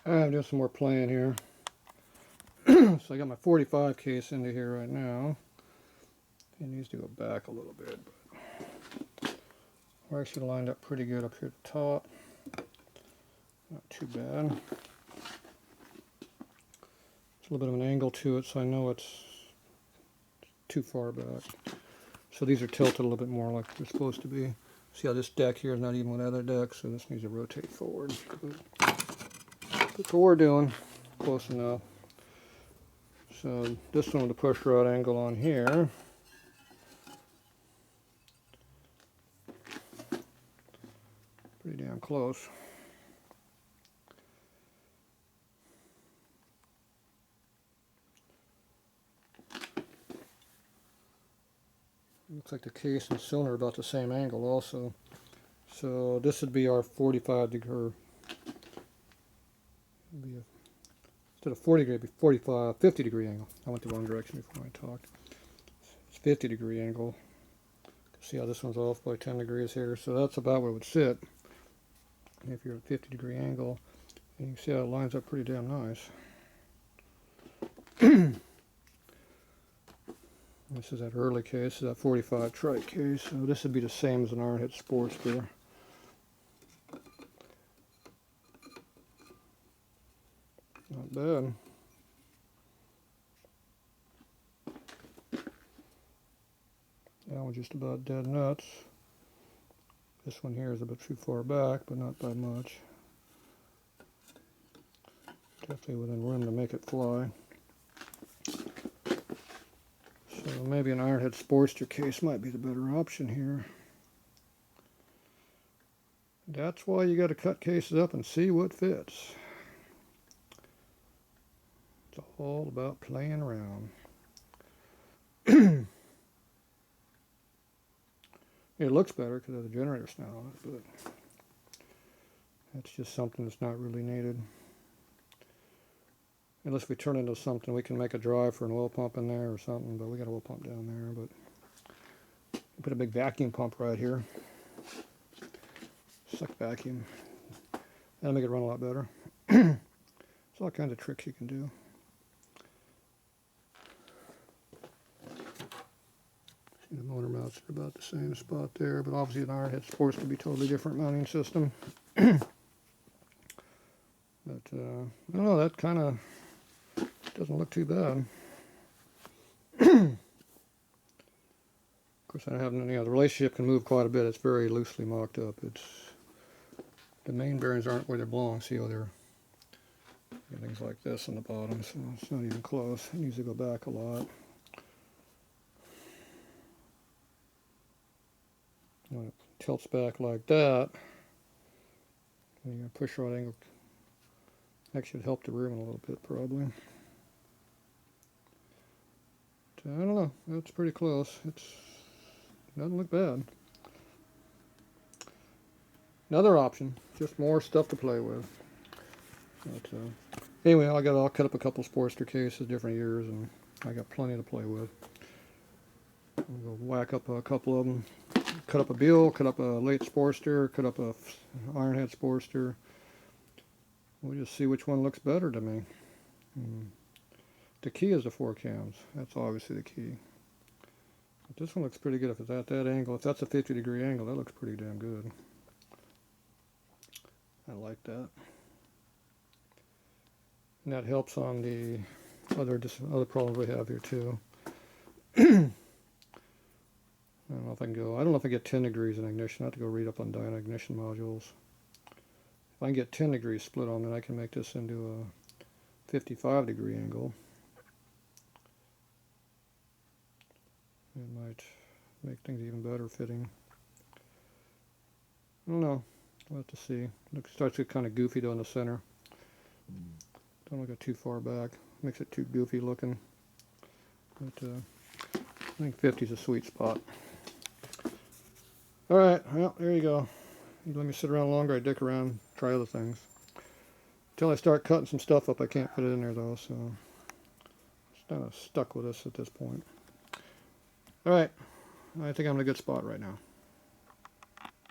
I'm doing some more playing here. So I got my 45 case into here right now. It needs to go back a little bit, but we're actually lined up pretty good up here at the top. Not too bad. It's a little bit of an angle to it, so I know it's too far back. So these are tilted a little bit more like they're supposed to be. See how this deck here is not even with other decks, so this needs to rotate forward. That's what we're doing. Close enough. So this one with the push rod angle on here. Pretty damn close. Looks like the case and cylinder are about the same angle also. So this would be our 45 degree. Instead of 40 degree, it'd be 45, 50 degree angle. I went the wrong direction before I talked. It's 50 degree angle. See how this one's off by 10 degrees here. So that's about where it would sit if you're at a 50 degree angle. And you can see how it lines up pretty damn nice. This is that early case, that 45 trike case. So this would be the same as an Ironhead Sportster. Not bad. That one's just about dead nuts. This one here is a bit too far back, but not by much. Definitely within room to make it fly. So maybe an Ironhead Sportster case might be the better option here. That's why you got to cut cases up and see what fits. It's all about playing around. It looks better because of the generator snout on it, but that's just something that's not really needed. Unless we turn into something, we can make a drive for an oil pump in there or something, but we got an oil pump down there. But put a big vacuum pump right here. Suck vacuum. That'll make it run a lot better. There's all kinds of tricks you can do. See, the motor mounts are about the same spot there, but obviously an Ironhead Sports could be a totally different mounting system. But I don't know, that kind of doesn't look too bad. Of course, I don't have any. The relationship can move quite a bit. It's very loosely mocked up. The main bearings aren't where they belong. See how they're things like this on the bottom, so it's not even close. It needs to go back a lot. When it tilts back like that, and you push rod angle. That should help the room a little bit, probably. I don't know. That's pretty close. It doesn't look bad. Another option. Just more stuff to play with. But anyway, I'll cut up a couple Sportster cases, different years, and I got plenty to play with. We'll whack up a couple of them. Cut up a buell, cut up a late Sportster, cut up a Ironhead Sportster. We'll just see which one looks better to me. The key is the 4 cams. That's obviously the key. But this one looks pretty good if it's at that angle. If that's a 50 degree angle, that looks pretty damn good. I like that. And that helps on the other problems we have here too. I don't know if I can go. I don't know if I get 10 degrees in ignition. I have to go read up on dyno ignition modules. If I can get 10 degrees split on it, I can make this into a 55 degree angle. It might make things even better fitting. I don't know. We'll have to see. It starts to get kind of goofy down the center. Don't want to go too far back. Makes it too goofy looking. But I think 50 is a sweet spot. Alright, well, there you go. You let me sit around longer, I dick around, try other things. Until I start cutting some stuff up, I can't put it in there though, so it's kind of stuck with us at this point. Alright, I think I'm in a good spot right now.